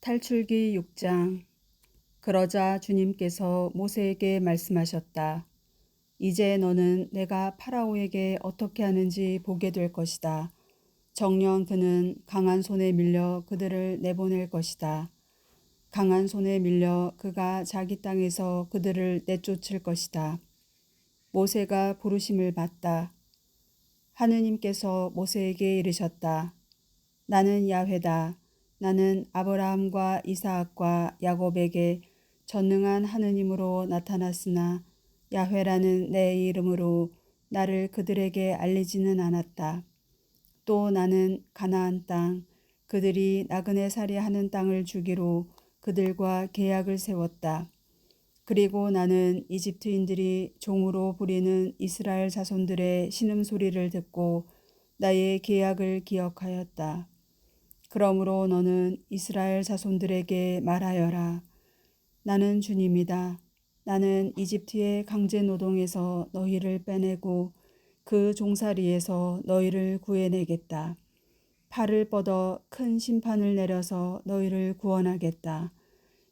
탈출기 6장. 그러자 주님께서 모세에게 말씀하셨다. 이제 너는 내가 파라오에게 어떻게 하는지 보게 될 것이다. 정녕 그는 강한 손에 밀려 그들을 내보낼 것이다. 강한 손에 밀려 그가 자기 땅에서 그들을 내쫓을 것이다. 모세가 부르심을 받다. 하느님께서 모세에게 이르셨다. 나는 야훼다. 나는 아브라함과 이삭과 야곱에게 전능한 하느님으로 나타났으나 야훼라는 내 이름으로 나를 그들에게 알리지는 않았다. 또 나는 가나안 땅, 그들이 나그네 살이하는 땅을 주기로 그들과 계약을 세웠다. 그리고 나는 이집트인들이 종으로 부리는 이스라엘 자손들의 신음소리를 듣고 나의 계약을 기억하였다. 그러므로 너는 이스라엘 자손들에게 말하여라. 나는 주님이다. 나는 이집트의 강제 노동에서 너희를 빼내고 그 종살이에서 너희를 구해내겠다. 팔을 뻗어 큰 심판을 내려서 너희를 구원하겠다.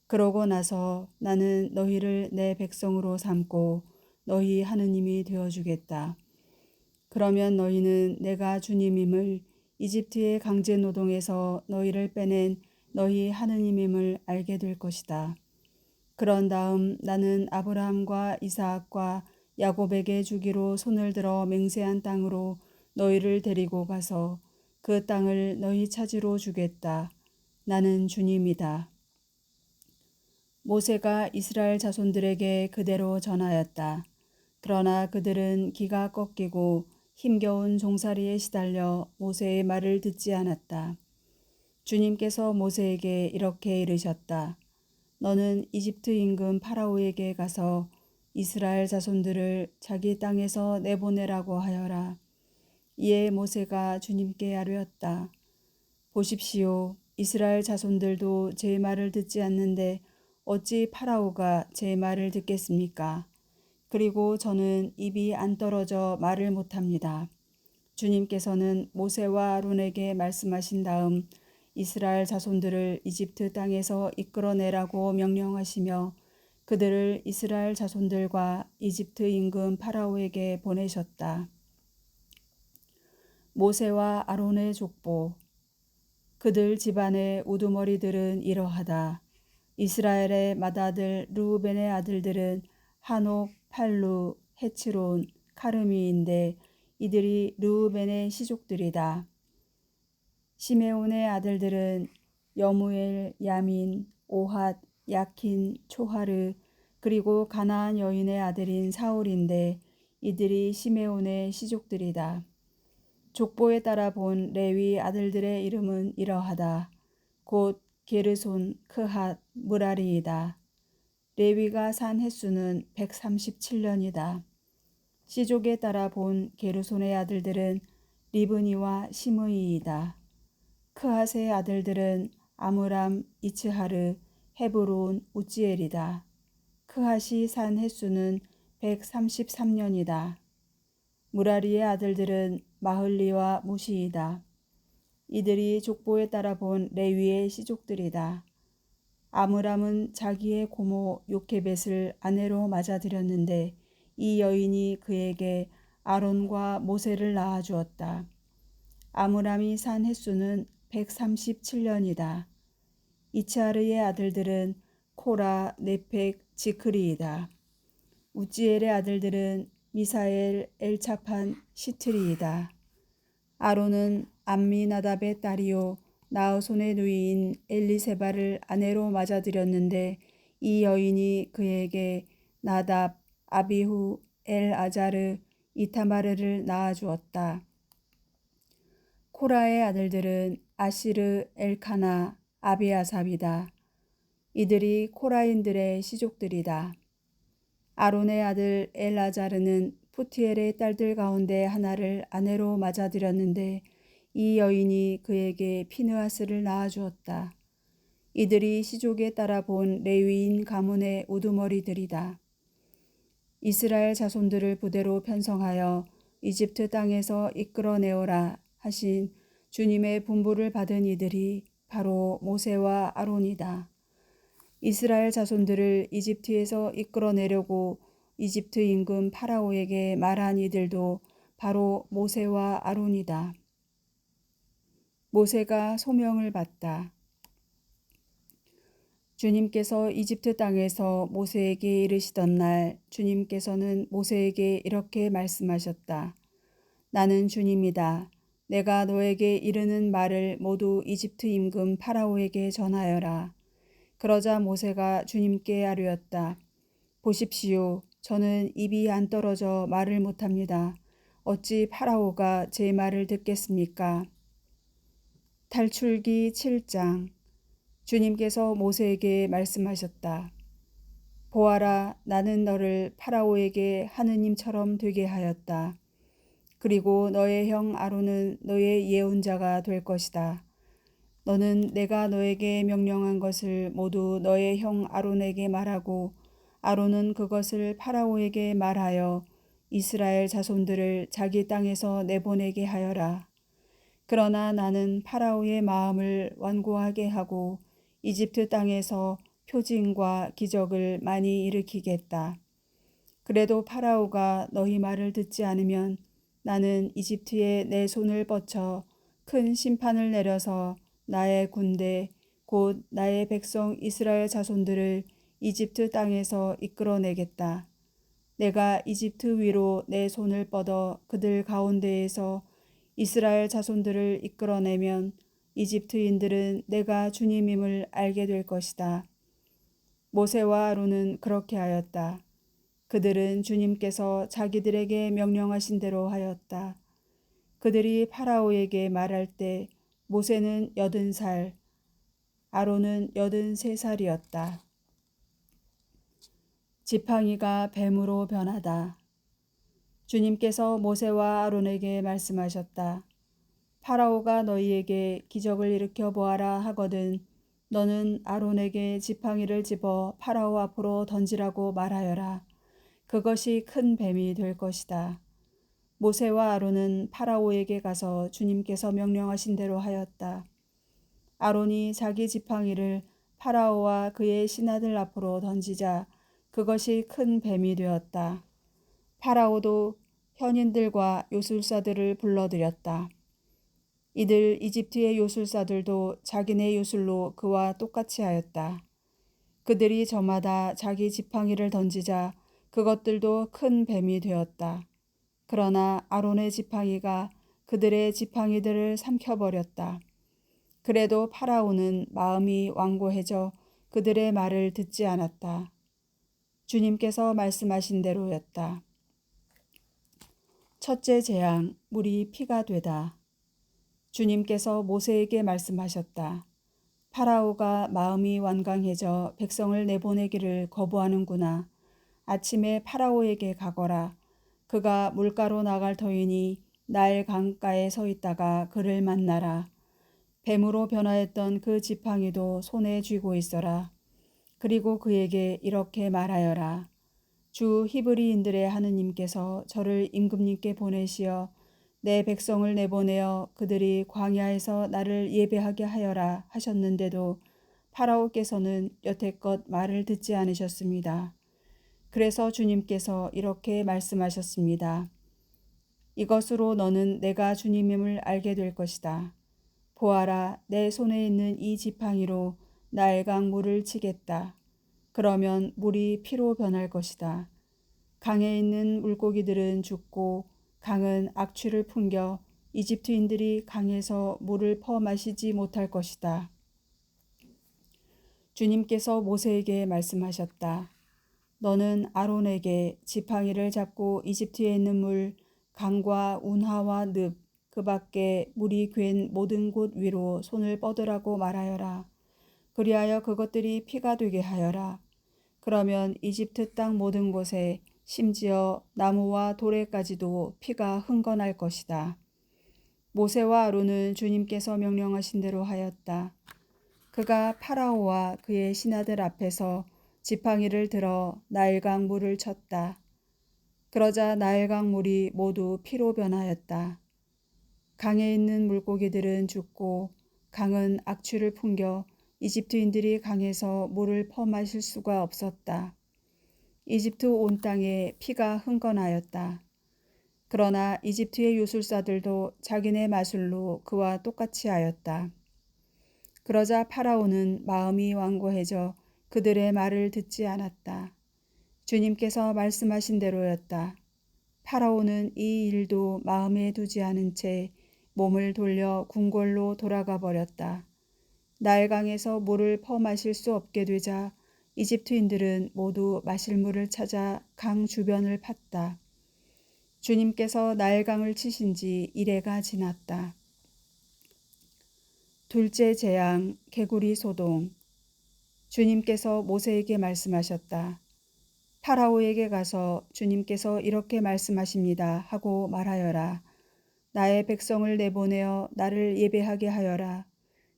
그러고 나서 나는 너희를 내 백성으로 삼고 너희 하느님이 되어주겠다. 그러면 너희는 내가 주님임을, 이집트의 강제 노동에서 너희를 빼낸 너희 하느님임을 알게 될 것이다. 그런 다음 나는 아브라함과 이삭과 야곱에게 주기로 손을 들어 맹세한 땅으로 너희를 데리고 가서 그 땅을 너희 차지로 주겠다. 나는 주님이다. 모세가 이스라엘 자손들에게 그대로 전하였다. 그러나 그들은 기가 꺾이고 힘겨운 종살이에 시달려 모세의 말을 듣지 않았다. 주님께서 모세에게 이렇게 이르셨다. 너는 이집트 임금 파라오에게 가서 이스라엘 자손들을 자기 땅에서 내보내라고 하여라. 이에 모세가 주님께 아뢰었다. 보십시오. 이스라엘 자손들도 제 말을 듣지 않는데 어찌 파라오가 제 말을 듣겠습니까? 그리고 저는 입이 안 떨어져 말을 못합니다. 주님께서는 모세와 아론에게 말씀하신 다음 이스라엘 자손들을 이집트 땅에서 이끌어내라고 명령하시며 그들을 이스라엘 자손들과 이집트 임금 파라오에게 보내셨다. 모세와 아론의 족보. 그들 집안의 우두머리들은 이러하다. 이스라엘의 맏아들 르우벤의 아들들은 한옥, 팔루, 헤츠론, 카르미인데 이들이 르우벤의 시족들이다. 시메온의 아들들은 여무엘, 야민, 오핫, 야킨, 초하르, 그리고 가나안 여인의 아들인 사울인데 이들이 시메온의 시족들이다. 족보에 따라 본 레위 아들들의 이름은 이러하다. 곧 게르손, 크핫, 무라리이다. 레위가 산 횟수는 137년이다. 시족에 따라 본 게르손의 아들들은 리브니와 시므이이다. 크핫의 아들들은 아므람, 이츠하르, 헤브론, 우지엘이다. 크핫이 산 횟수는 133년이다. 무라리의 아들들은 마흘리와 무시이다. 이들이 족보에 따라 본 레위의 시족들이다. 아므람은 자기의 고모 요케벳을 아내로 맞아들였는데 이 여인이 그에게 아론과 모세를 낳아주었다. 아므람이 산 횟수는 137년이다. 이츠하르의 아들들은 코라, 네펙, 지크리이다. 우지엘의 아들들은 미사엘, 엘차판, 시트리이다. 아론은 암미나답의 딸이요 나흐손의 누이인 엘리세바를 아내로 맞아들였는데 이 여인이 그에게 나답, 아비후, 엘아자르, 이타마르를 낳아주었다. 코라의 아들들은 아시르, 엘카나, 아비아삽이다. 이들이 코라인들의 시족들이다. 아론의 아들 엘아자르는 푸티엘의 딸들 가운데 하나를 아내로 맞아들였는데 이 여인이 그에게 피느하스를 낳아주었다. 이들이 시족에 따라 본 레위인 가문의 우두머리들이다. 이스라엘 자손들을 부대로 편성하여 이집트 땅에서 이끌어내오라 하신 주님의 분부를 받은 이들이 바로 모세와 아론이다. 이스라엘 자손들을 이집트에서 이끌어내려고 이집트 임금 파라오에게 말한 이들도 바로 모세와 아론이다. 모세가 소명을 받다. 주님께서 이집트 땅에서 모세에게 이르시던 날 주님께서는 모세에게 이렇게 말씀하셨다. 나는 주님이다. 내가 너에게 이르는 말을 모두 이집트 임금 파라오에게 전하여라. 그러자 모세가 주님께 아뢰었다. 보십시오. 저는 입이 안 떨어져 말을 못합니다. 어찌 파라오가 제 말을 듣겠습니까? 탈출기 7장. 주님께서 모세에게 말씀하셨다. 보아라, 나는 너를 파라오에게 하느님처럼 되게 하였다. 그리고 너의 형 아론은 너의 예언자가 될 것이다. 너는 내가 너에게 명령한 것을 모두 너의 형 아론에게 말하고 아론은 그것을 파라오에게 말하여 이스라엘 자손들을 자기 땅에서 내보내게 하여라. 그러나 나는 파라오의 마음을 완고하게 하고 이집트 땅에서 표징과 기적을 많이 일으키겠다. 그래도 파라오가 너희 말을 듣지 않으면 나는 이집트에 내 손을 뻗쳐 큰 심판을 내려서 나의 군대 곧 나의 백성 이스라엘 자손들을 이집트 땅에서 이끌어내겠다. 내가 이집트 위로 내 손을 뻗어 그들 가운데에서 이스라엘 자손들을 이끌어내면 이집트인들은 내가 주님임을 알게 될 것이다. 모세와 아론은 그렇게 하였다. 그들은 주님께서 자기들에게 명령하신 대로 하였다. 그들이 파라오에게 말할 때 모세는 80살, 아론은 83살이었다. 지팡이가 뱀으로 변하다. 주님께서 모세와 아론에게 말씀하셨다. 파라오가 너희에게 기적을 일으켜 보아라 하거든 너는 아론에게 지팡이를 집어 파라오 앞으로 던지라고 말하여라. 그것이 큰 뱀이 될 것이다. 모세와 아론은 파라오에게 가서 주님께서 명령하신 대로 하였다. 아론이 자기 지팡이를 파라오와 그의 신하들 앞으로 던지자 그것이 큰 뱀이 되었다. 파라오도 현인들과 요술사들을 불러들였다. 이들 이집트의 요술사들도 자기네 요술로 그와 똑같이 하였다. 그들이 저마다 자기 지팡이를 던지자 그것들도 큰 뱀이 되었다. 그러나 아론의 지팡이가 그들의 지팡이들을 삼켜버렸다. 그래도 파라오는 마음이 완고해져 그들의 말을 듣지 않았다. 주님께서 말씀하신 대로였다. 첫째 재앙, 물이 피가 되다. 주님께서 모세에게 말씀하셨다. 파라오가 마음이 완강해져 백성을 내보내기를 거부하는구나. 아침에 파라오에게 가거라. 그가 물가로 나갈 터이니 나일 강가에 서 있다가 그를 만나라. 뱀으로 변화했던 그 지팡이도 손에 쥐고 있어라. 그리고 그에게 이렇게 말하여라. 주 히브리인들의 하느님께서 저를 임금님께 보내시어 내 백성을 내보내어 그들이 광야에서 나를 예배하게 하여라 하셨는데도 파라오께서는 여태껏 말을 듣지 않으셨습니다. 그래서 주님께서 이렇게 말씀하셨습니다. 이것으로 너는 내가 주님임을 알게 될 것이다. 보아라, 내 손에 있는 이 지팡이로 나일강 물을 치겠다. 그러면 물이 피로 변할 것이다. 강에 있는 물고기들은 죽고 강은 악취를 풍겨 이집트인들이 강에서 물을 퍼 마시지 못할 것이다. 주님께서 모세에게 말씀하셨다. 너는 아론에게 지팡이를 잡고 이집트에 있는 물, 강과 운하와 늪, 그 밖에 물이 괴인 모든 곳 위로 손을 뻗으라고 말하여라. 그리하여 그것들이 피가 되게 하여라. 그러면 이집트 땅 모든 곳에 심지어 나무와 돌에까지도 피가 흥건할 것이다. 모세와 아론은 주님께서 명령하신 대로 하였다. 그가 파라오와 그의 신하들 앞에서 지팡이를 들어 나일강 물을 쳤다. 그러자 나일강 물이 모두 피로 변하였다. 강에 있는 물고기들은 죽고 강은 악취를 풍겨 이집트인들이 강에서 물을 퍼마실 수가 없었다. 이집트 온 땅에 피가 흥건하였다. 그러나 이집트의 요술사들도 자기네 마술로 그와 똑같이 하였다. 그러자 파라오는 마음이 완고해져 그들의 말을 듣지 않았다. 주님께서 말씀하신 대로였다. 파라오는 이 일도 마음에 두지 않은 채 몸을 돌려 궁궐로 돌아가 버렸다. 나일강에서 물을 퍼마실 수 없게 되자 이집트인들은 모두 마실 물을 찾아 강 주변을 팠다. 주님께서 나일강을 치신 지 이래가 지났다. 둘째 재앙, 개구리 소동. 주님께서 모세에게 말씀하셨다. 파라오에게 가서 주님께서 이렇게 말씀하십니다 하고 말하여라. 나의 백성을 내보내어 나를 예배하게 하여라.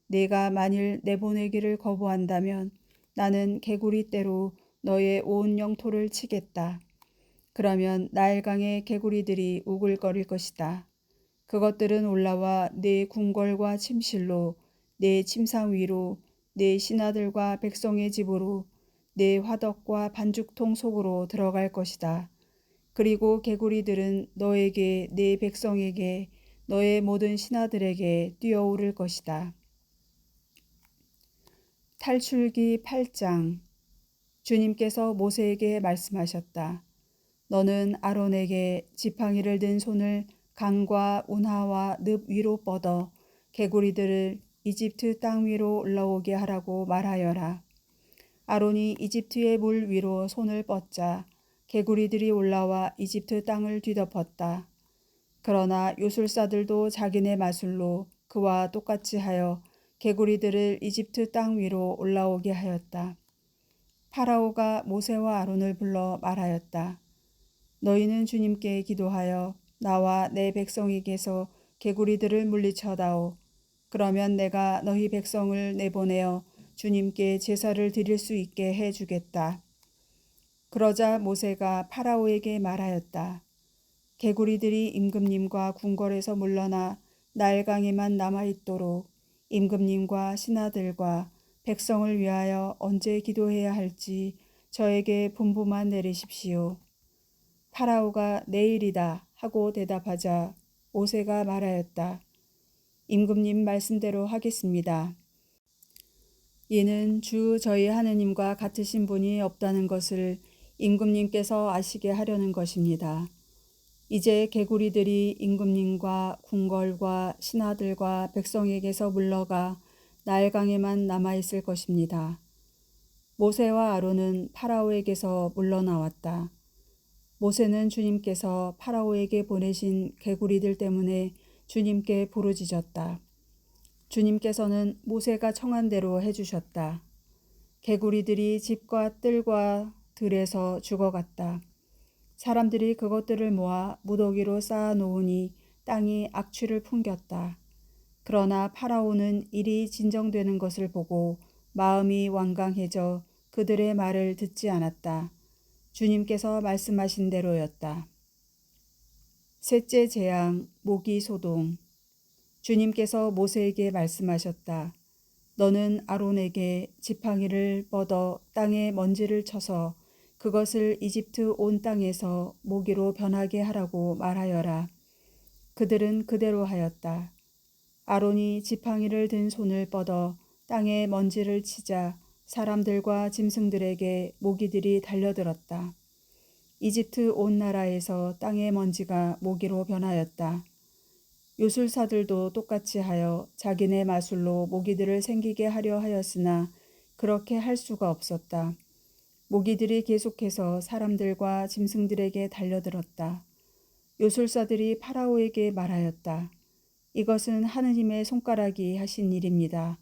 네가 만일 내보내기를 거부한다면 나는 개구리떼로 너의 온 영토를 치겠다. 그러면 나일강의 개구리들이 우글거릴 것이다. 그것들은 올라와 네 궁궐과 침실로, 네 침상 위로, 네 신하들과 백성의 집으로, 네 화덕과 반죽통 속으로 들어갈 것이다. 그리고 개구리들은 너에게, 네 백성에게, 너의 모든 신하들에게 뛰어오를 것이다. 탈출기 8장. 주님께서 모세에게 말씀하셨다. 너는 아론에게 지팡이를 든 손을 강과 운하와 늪 위로 뻗어 개구리들을 이집트 땅 위로 올라오게 하라고 말하여라. 아론이 이집트의 물 위로 손을 뻗자 개구리들이 올라와 이집트 땅을 뒤덮었다. 그러나 요술사들도 자기네 마술로 그와 똑같이 하여 개구리들을 이집트 땅 위로 올라오게 하였다. 파라오가 모세와 아론을 불러 말하였다. 너희는 주님께 기도하여 나와 내 백성에게서 개구리들을 물리쳐다오. 그러면 내가 너희 백성을 내보내어 주님께 제사를 드릴 수 있게 해주겠다. 그러자 모세가 파라오에게 말하였다. 개구리들이 임금님과 궁궐에서 물러나 나일강에만 남아있도록 임금님과 신하들과 백성을 위하여 언제 기도해야 할지 저에게 분부만 내리십시오. 파라오가 내일이다 하고 대답하자 모세가 말하였다. 임금님 말씀대로 하겠습니다. 이는 주 저희 하느님과 같으신 분이 없다는 것을 임금님께서 아시게 하려는 것입니다. 이제 개구리들이 임금님과 궁궐과 신하들과 백성에게서 물러가 나일강에만 남아있을 것입니다. 모세와 아론은 파라오에게서 물러나왔다. 모세는 주님께서 파라오에게 보내신 개구리들 때문에 주님께 부르짖었다. 주님께서는 모세가 청한 대로 해주셨다. 개구리들이 집과 뜰과 들에서 죽어갔다. 사람들이 그것들을 모아 무더기로 쌓아 놓으니 땅이 악취를 풍겼다. 그러나 파라오는 일이 진정되는 것을 보고 마음이 완강해져 그들의 말을 듣지 않았다. 주님께서 말씀하신 대로였다. 셋째 재앙, 모기 소동. 주님께서 모세에게 말씀하셨다. 너는 아론에게 지팡이를 뻗어 땅에 먼지를 쳐서 그것을 이집트 온 땅에서 모기로 변하게 하라고 말하여라. 그들은 그대로 하였다. 아론이 지팡이를 든 손을 뻗어 땅에 먼지를 치자 사람들과 짐승들에게 모기들이 달려들었다. 이집트 온 나라에서 땅의 먼지가 모기로 변하였다. 요술사들도 똑같이 하여 자기네 마술로 모기들을 생기게 하려 하였으나 그렇게 할 수가 없었다. 모기들이 계속해서 사람들과 짐승들에게 달려들었다. 요술사들이 파라오에게 말하였다. 이것은 하느님의 손가락이 하신 일입니다.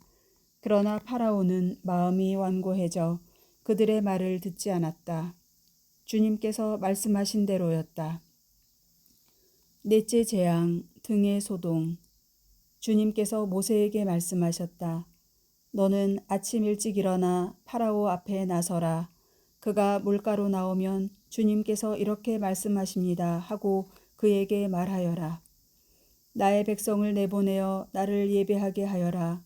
그러나 파라오는 마음이 완고해져 그들의 말을 듣지 않았다. 주님께서 말씀하신 대로였다. 넷째 재앙, 등의 소동. 주님께서 모세에게 말씀하셨다. 너는 아침 일찍 일어나 파라오 앞에 나서라. 그가 물가로 나오면 주님께서 이렇게 말씀하십니다 하고 그에게 말하여라. 나의 백성을 내보내어 나를 예배하게 하여라.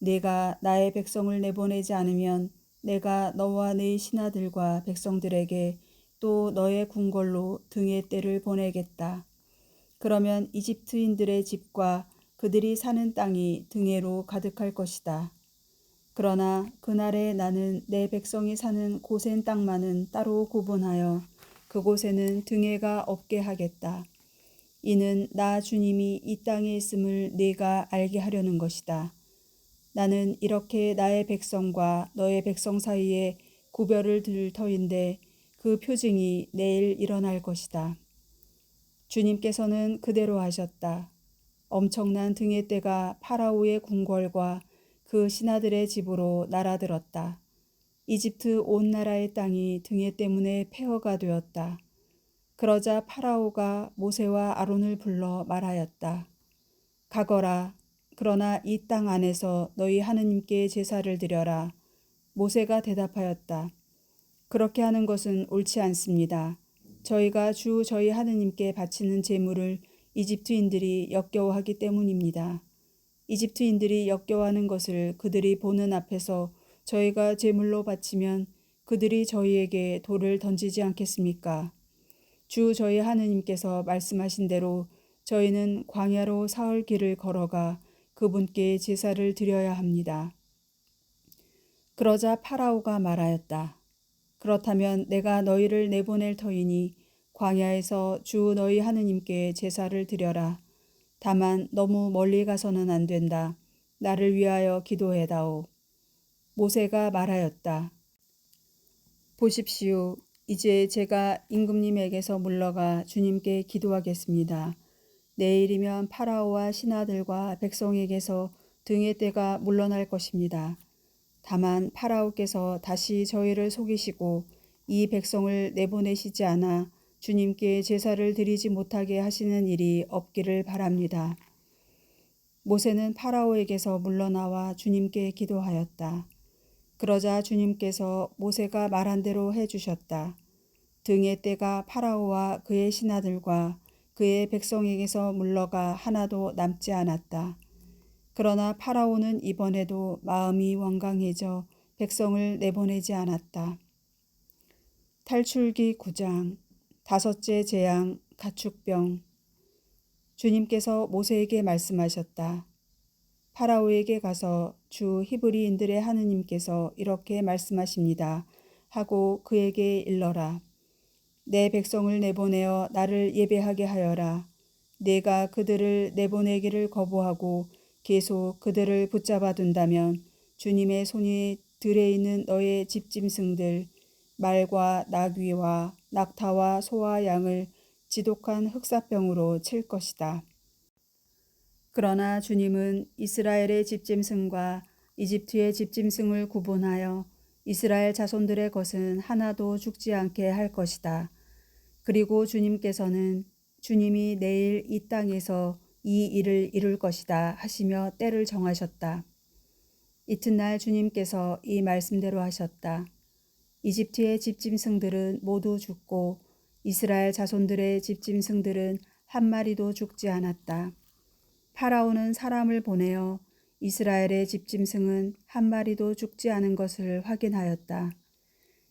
네가 나의 백성을 내보내지 않으면 내가 너와 네 신하들과 백성들에게 또 너의 궁궐로 등의 떼를 보내겠다. 그러면 이집트인들의 집과 그들이 사는 땅이 등에로 가득할 것이다. 그러나 그날에 나는 내 백성이 사는 고센 땅만은 따로 구분하여 그곳에는 등해가 없게 하겠다. 이는 나 주님이 이 땅에 있음을 네가 알게 하려는 것이다. 나는 이렇게 나의 백성과 너의 백성 사이에 구별을 둘 터인데 그 표징이 내일 일어날 것이다. 주님께서는 그대로 하셨다. 엄청난 등의 떼가 파라오의 궁궐과 그 신하들의 집으로 날아들었다. 이집트 온 나라의 땅이 등의 때문에 폐허가 되었다. 그러자 파라오가 모세와 아론을 불러 말하였다. 가거라. 그러나 이 땅 안에서 너희 하느님께 제사를 드려라. 모세가 대답하였다. 그렇게 하는 것은 옳지 않습니다. 저희가 주 저희 하느님께 바치는 제물을 이집트인들이 역겨워하기 때문입니다. 이집트인들이 역겨워하는 것을 그들이 보는 앞에서 저희가 제물로 바치면 그들이 저희에게 돌을 던지지 않겠습니까? 주 저희 하느님께서 말씀하신 대로 저희는 광야로 사흘 길을 걸어가 그분께 제사를 드려야 합니다. 그러자 파라오가 말하였다. 그렇다면 내가 너희를 내보낼 터이니 광야에서 주 너희 하느님께 제사를 드려라. 다만 너무 멀리 가서는 안 된다. 나를 위하여 기도해다오. 모세가 말하였다. 보십시오. 이제 제가 임금님에게서 물러가 주님께 기도하겠습니다. 내일이면 파라오와 신하들과 백성에게서 등의 떼가 물러날 것입니다. 다만 파라오께서 다시 저희를 속이시고 이 백성을 내보내시지 않아 주님께 제사를 드리지 못하게 하시는 일이 없기를 바랍니다. 모세는 파라오에게서 물러나와 주님께 기도하였다. 그러자 주님께서 모세가 말한 대로 해주셨다. 등의 떼가 파라오와 그의 신하들과 그의 백성에게서 물러가 하나도 남지 않았다. 그러나 파라오는 이번에도 마음이 완강해져 백성을 내보내지 않았다. 탈출기 9장 다섯째 재앙 가축병. 주님께서 모세에게 말씀하셨다. 파라오에게 가서 주 히브리인들의 하느님께서 이렇게 말씀하십니다. 하고 그에게 일러라. 내 백성을 내보내어 나를 예배하게 하여라. 내가 그들을 내보내기를 거부하고 계속 그들을 붙잡아 둔다면 주님의 손이 들에 있는 너의 집짐승들 말과 나귀와 낙타와 소와 양을 지독한 흑사병으로 칠 것이다. 그러나 주님은 이스라엘의 집짐승과 이집트의 집짐승을 구분하여 이스라엘 자손들의 것은 하나도 죽지 않게 할 것이다. 그리고 주님께서는 주님이 내일 이 땅에서 이 일을 이룰 것이다 하시며 때를 정하셨다. 이튿날 주님께서 이 말씀대로 하셨다. 이집트의 집짐승들은 모두 죽고 이스라엘 자손들의 집짐승들은 한 마리도 죽지 않았다. 파라오는 사람을 보내어 이스라엘의 집짐승은 한 마리도 죽지 않은 것을 확인하였다.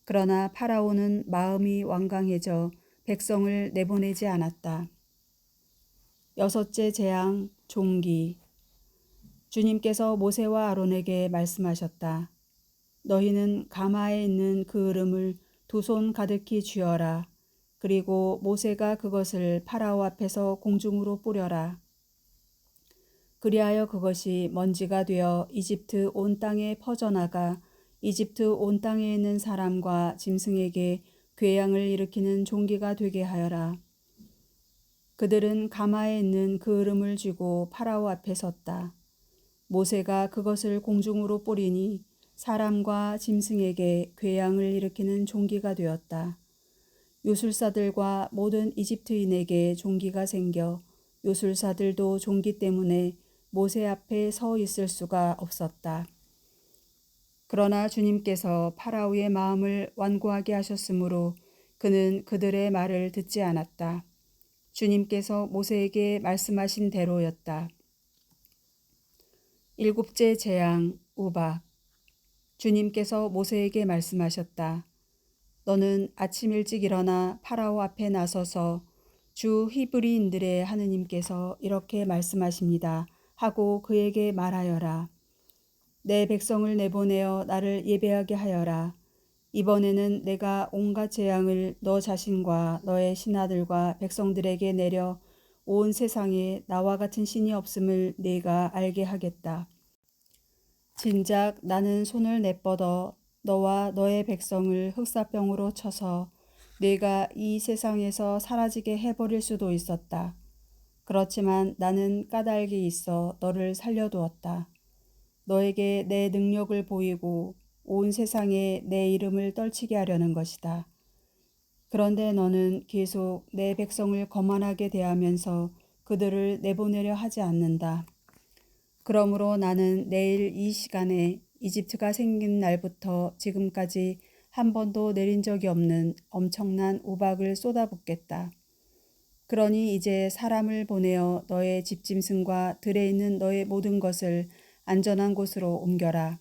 그러나 파라오는 마음이 완강해져 백성을 내보내지 않았다. 여섯째 재앙 종기. 주님께서 모세와 아론에게 말씀하셨다. 너희는 가마에 있는 그 얼음을 두 손 가득히 쥐어라. 그리고 모세가 그것을 파라오 앞에서 공중으로 뿌려라. 그리하여 그것이 먼지가 되어 이집트 온 땅에 퍼져나가 이집트 온 땅에 있는 사람과 짐승에게 괴양을 일으키는 종기가 되게 하여라. 그들은 가마에 있는 그 얼음을 쥐고 파라오 앞에 섰다. 모세가 그것을 공중으로 뿌리니 사람과 짐승에게 괴양을 일으키는 종기가 되었다. 요술사들과 모든 이집트인에게 종기가 생겨 요술사들도 종기 때문에 모세 앞에 서 있을 수가 없었다. 그러나 주님께서 파라오의 마음을 완고하게 하셨으므로 그는 그들의 말을 듣지 않았다. 주님께서 모세에게 말씀하신 대로였다. 일곱째 재앙 우박. 주님께서 모세에게 말씀하셨다. 너는 아침 일찍 일어나 파라오 앞에 나서서 주 히브리인들의 하느님께서 이렇게 말씀하십니다 하고 그에게 말하여라. 내 백성을 내보내어 나를 예배하게 하여라. 이번에는 내가 온갖 재앙을 너 자신과 너의 신하들과 백성들에게 내려 온 세상에 나와 같은 신이 없음을 네가 알게 하겠다. 진작 나는 손을 내뻗어 너와 너의 백성을 흑사병으로 쳐서 네가 이 세상에서 사라지게 해버릴 수도 있었다. 그렇지만 나는 까닭이 있어 너를 살려두었다. 너에게 내 능력을 보이고 온 세상에 내 이름을 떨치게 하려는 것이다. 그런데 너는 계속 내 백성을 거만하게 대하면서 그들을 내보내려 하지 않는다. 그러므로 나는 내일 이 시간에 이집트가 생긴 날부터 지금까지 한 번도 내린 적이 없는 엄청난 우박을 쏟아붓겠다. 그러니 이제 사람을 보내어 너의 집짐승과 들에 있는 너의 모든 것을 안전한 곳으로 옮겨라.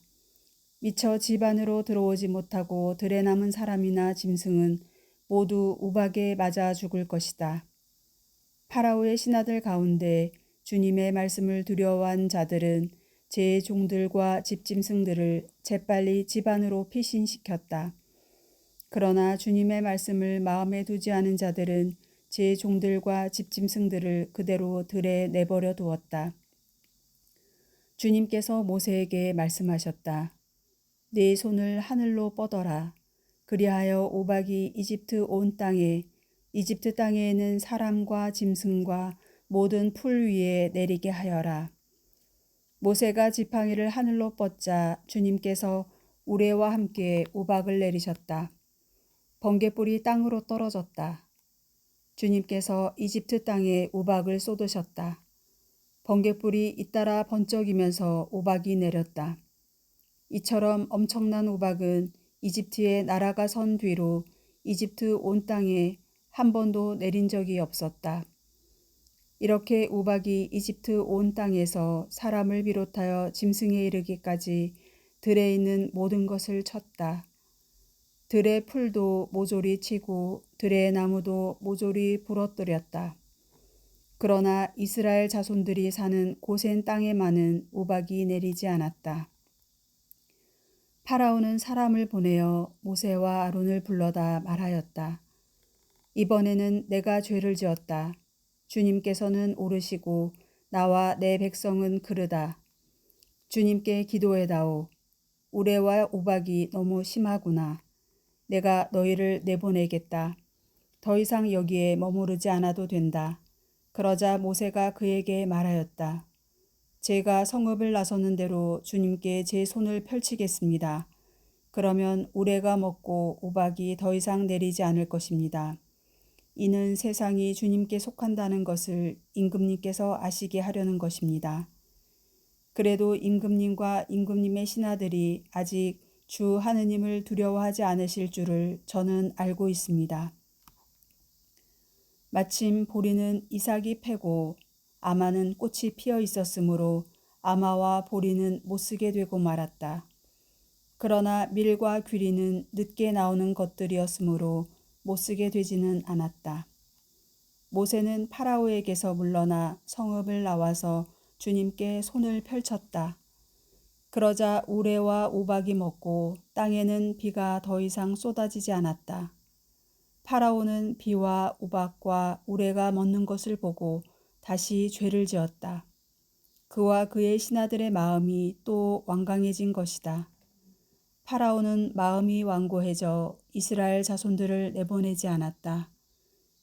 미처 집 안으로 들어오지 못하고 들에 남은 사람이나 짐승은 모두 우박에 맞아 죽을 것이다. 파라오의 신하들 가운데 주님의 말씀을 두려워한 자들은 제 종들과 집짐승들을 재빨리 집 안으로 피신시켰다. 그러나 주님의 말씀을 마음에 두지 않은 자들은 제 종들과 집짐승들을 그대로 들에 내버려 두었다. 주님께서 모세에게 말씀하셨다. 네 손을 하늘로 뻗어라. 그리하여 우박이 이집트 땅에 있는 사람과 짐승과 모든 풀 위에 내리게 하여라. 모세가 지팡이를 하늘로 뻗자 주님께서 우레와 함께 우박을 내리셨다. 번갯불이 땅으로 떨어졌다. 주님께서 이집트 땅에 우박을 쏟으셨다. 번갯불이 잇따라 번쩍이면서 우박이 내렸다. 이처럼 엄청난 우박은 이집트의 나라가 선 뒤로 이집트 온 땅에 한 번도 내린 적이 없었다. 이렇게 우박이 이집트 온 땅에서 사람을 비롯하여 짐승에 이르기까지 들에 있는 모든 것을 쳤다. 들의 풀도 모조리 치고 들의 나무도 모조리 부러뜨렸다. 그러나 이스라엘 자손들이 사는 고센 땅에만은 우박이 내리지 않았다. 파라오는 사람을 보내어 모세와 아론을 불러다 말하였다. 이번에는 내가 죄를 지었다. 주님께서는 오르시고 나와 내 백성은 그르다. 주님께 기도해다오. 우레와 우박이 너무 심하구나. 내가 너희를 내보내겠다. 더 이상 여기에 머무르지 않아도 된다. 그러자 모세가 그에게 말하였다. 제가 성읍을 나서는 대로 주님께 제 손을 펼치겠습니다. 그러면 우레가 먹고 우박이 더 이상 내리지 않을 것입니다. 이는 세상이 주님께 속한다는 것을 임금님께서 아시게 하려는 것입니다. 그래도 임금님과 임금님의 신하들이 아직 주 하느님을 두려워하지 않으실 줄을 저는 알고 있습니다. 마침 보리는 이삭이 패고 아마는 꽃이 피어 있었으므로 아마와 보리는 못쓰게 되고 말았다. 그러나 밀과 귀리는 늦게 나오는 것들이었으므로 못쓰게 되지는 않았다. 모세는 파라오에게서 물러나 성읍을 나와서 주님께 손을 펼쳤다. 그러자 우레와 우박이 먹고 땅에는 비가 더 이상 쏟아지지 않았다. 파라오는 비와 우박과 우레가 먹는 것을 보고 다시 죄를 지었다. 그와 그의 신하들의 마음이 또 완강해진 것이다. 파라오는 마음이 완고해져 이스라엘 자손들을 내보내지 않았다.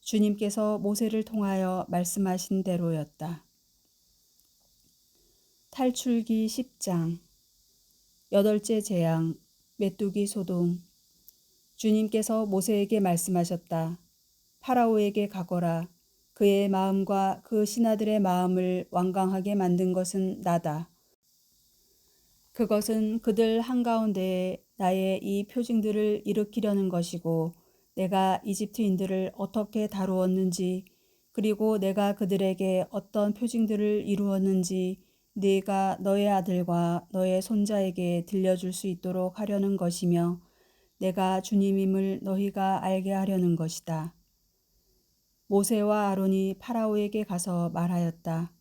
주님께서 모세를 통하여 말씀하신 대로였다. 탈출기 10장. 8째 재앙, 메뚜기 소동. 주님께서 모세에게 말씀하셨다. 파라오에게 가거라. 그의 마음과 그 신하들의 마음을 완강하게 만든 것은 나다. 그것은 그들 한가운데에 나의 이 표징들을 일으키려는 것이고 내가 이집트인들을 어떻게 다루었는지 그리고 내가 그들에게 어떤 표징들을 이루었는지 네가 너의 아들과 너의 손자에게 들려줄 수 있도록 하려는 것이며 내가 주님임을 너희가 알게 하려는 것이다. 모세와 아론이 파라오에게 가서 말하였다.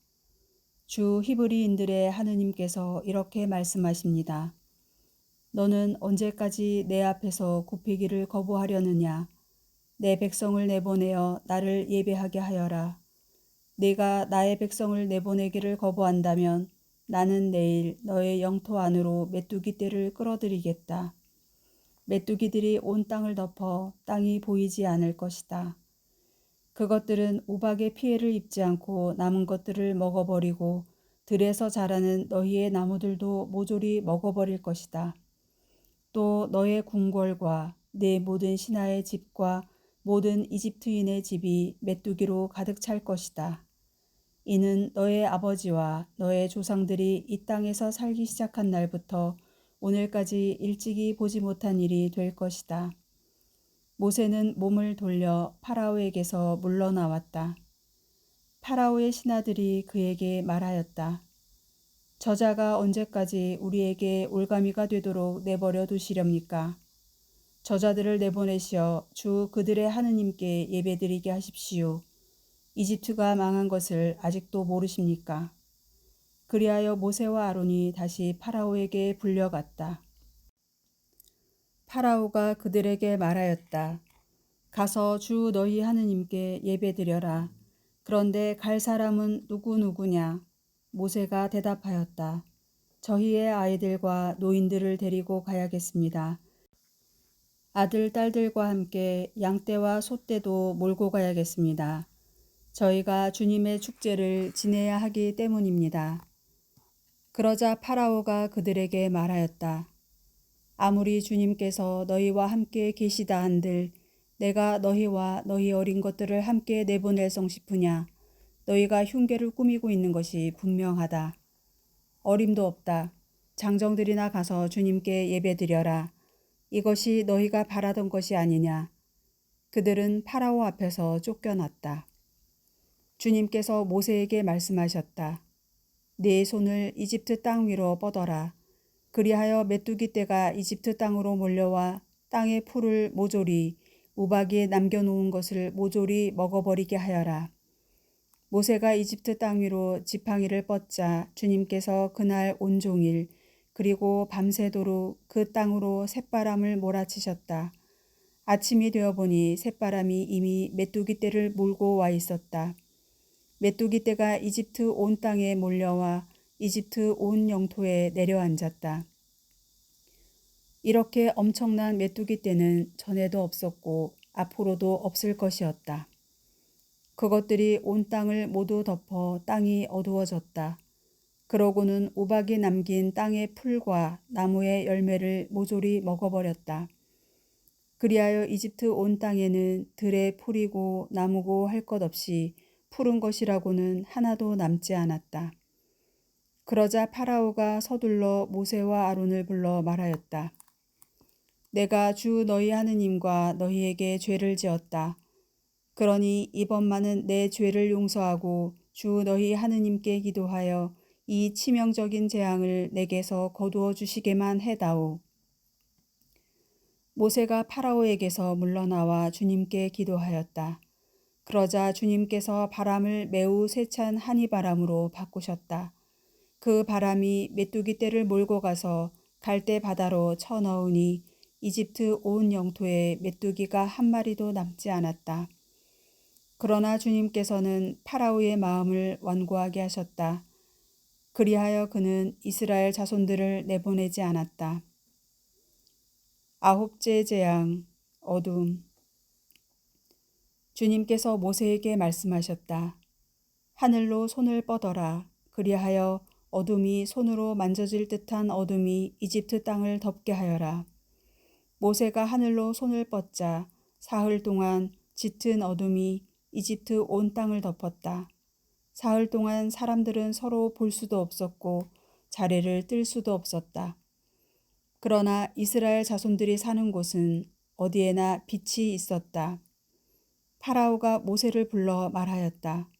주 히브리인들의 하느님께서 이렇게 말씀하십니다. 너는 언제까지 내 앞에서 굽히기를 거부하려느냐? 내 백성을 내보내어 나를 예배하게 하여라. 네가 나의 백성을 내보내기를 거부한다면 나는 내일 너의 영토 안으로 메뚜기 떼를 끌어들이겠다. 메뚜기들이 온 땅을 덮어 땅이 보이지 않을 것이다. 그것들은 우박의 피해를 입지 않고 남은 것들을 먹어버리고 들에서 자라는 너희의 나무들도 모조리 먹어버릴 것이다. 또 너의 궁궐과 내 모든 신하의 집과 모든 이집트인의 집이 메뚜기로 가득 찰 것이다. 이는 너의 아버지와 너의 조상들이 이 땅에서 살기 시작한 날부터 오늘까지 일찍이 보지 못한 일이 될 것이다. 모세는 몸을 돌려 파라오에게서 물러나왔다. 파라오의 신하들이 그에게 말하였다. 저자가 언제까지 우리에게 올가미가 되도록 내버려 두시렵니까? 저자들을 내보내시어 주 그들의 하느님께 예배드리게 하십시오. 이집트가 망한 것을 아직도 모르십니까? 그리하여 모세와 아론이 다시 파라오에게 불려갔다. 파라오가 그들에게 말하였다. 가서 주 너희 하느님께 예배드려라. 그런데 갈 사람은 누구냐? 모세가 대답하였다. 저희의 아이들과 노인들을 데리고 가야겠습니다. 아들, 딸들과 함께 양떼와 소떼도 몰고 가야겠습니다. 저희가 주님의 축제를 지내야 하기 때문입니다. 그러자 파라오가 그들에게 말하였다. 아무리 주님께서 너희와 함께 계시다 한들 내가 너희와 너희 어린 것들을 함께 내보낼성 싶으냐. 너희가 흉계를 꾸미고 있는 것이 분명하다. 어림도 없다. 장정들이나 가서 주님께 예배드려라. 이것이 너희가 바라던 것이 아니냐. 그들은 파라오 앞에서 쫓겨났다. 주님께서 모세에게 말씀하셨다. 네 손을 이집트 땅 위로 뻗어라. 그리하여 메뚜기 떼가 이집트 땅으로 몰려와 땅의 풀을 모조리 우박이 남겨놓은 것을 모조리 먹어버리게 하여라. 모세가 이집트 땅 위로 지팡이를 뻗자 주님께서 그날 온종일 그리고 밤새도록 그 땅으로 쇳바람을 몰아치셨다. 아침이 되어보니 쇳바람이 이미 메뚜기 떼를 몰고 와 있었다. 메뚜기 떼가 이집트 온 땅에 몰려와 이집트 온 영토에 내려앉았다. 이렇게 엄청난 메뚜기 떼는 전에도 없었고 앞으로도 없을 것이었다. 그것들이 온 땅을 모두 덮어 땅이 어두워졌다. 그러고는 우박이 남긴 땅의 풀과 나무의 열매를 모조리 먹어버렸다. 그리하여 이집트 온 땅에는 들에 풀이고 나무고 할 것 없이 푸른 것이라고는 하나도 남지 않았다. 그러자 파라오가 서둘러 모세와 아론을 불러 말하였다. 내가 주 너희 하느님과 너희에게 죄를 지었다. 그러니 이번만은 내 죄를 용서하고 주 너희 하느님께 기도하여 이 치명적인 재앙을 내게서 거두어 주시게만 해다오. 모세가 파라오에게서 물러나와 주님께 기도하였다. 그러자 주님께서 바람을 매우 세찬 한이바람으로 바꾸셨다. 그 바람이 메뚜기 떼를 몰고 가서 갈대 바다로 쳐넣으니 이집트 온 영토에 메뚜기가 한 마리도 남지 않았다. 그러나 주님께서는 파라오의 마음을 완고하게 하셨다. 그리하여 그는 이스라엘 자손들을 내보내지 않았다. 아홉째 재앙, 어둠. 주님께서 모세에게 말씀하셨다. 하늘로 손을 뻗어라. 그리하여 어둠이 손으로 만져질 듯한 어둠이 이집트 땅을 덮게 하여라. 모세가 하늘로 손을 뻗자 사흘 동안 짙은 어둠이 이집트 온 땅을 덮었다. 사흘 동안 사람들은 서로 볼 수도 없었고 자리를 뜰 수도 없었다. 그러나 이스라엘 자손들이 사는 곳은 어디에나 빛이 있었다. 파라오가 모세를 불러 말하였다.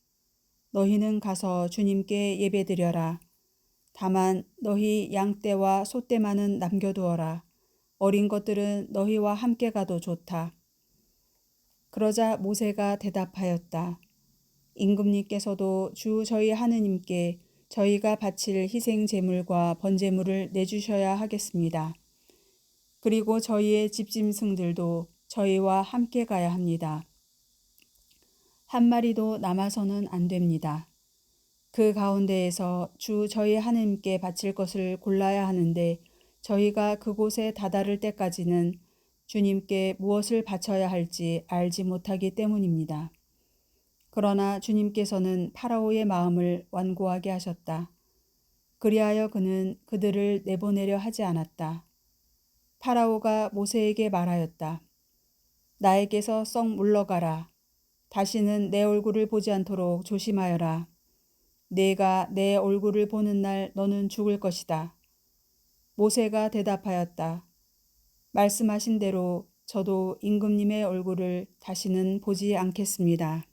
너희는 가서 주님께 예배드려라. 다만 너희 양떼와 소떼만은 남겨두어라. 어린 것들은 너희와 함께 가도 좋다. 그러자 모세가 대답하였다. 임금님께서도 주 저희 하느님께 저희가 바칠 희생 제물과 번제물을 내주셔야 하겠습니다. 그리고 저희의 집짐승들도 저희와 함께 가야 합니다. 한 마리도 남아서는 안 됩니다. 그 가운데에서 주 저희 하느님께 바칠 것을 골라야 하는데 저희가 그곳에 다다를 때까지는 주님께 무엇을 바쳐야 할지 알지 못하기 때문입니다. 그러나 주님께서는 파라오의 마음을 완고하게 하셨다. 그리하여 그는 그들을 내보내려 하지 않았다. 파라오가 모세에게 말하였다. 나에게서 썩 물러가라. 다시는 내 얼굴을 보지 않도록 조심하여라. 내가 내 얼굴을 보는 날 너는 죽을 것이다. 모세가 대답하였다. 말씀하신 대로 저도 임금님의 얼굴을 다시는 보지 않겠습니다.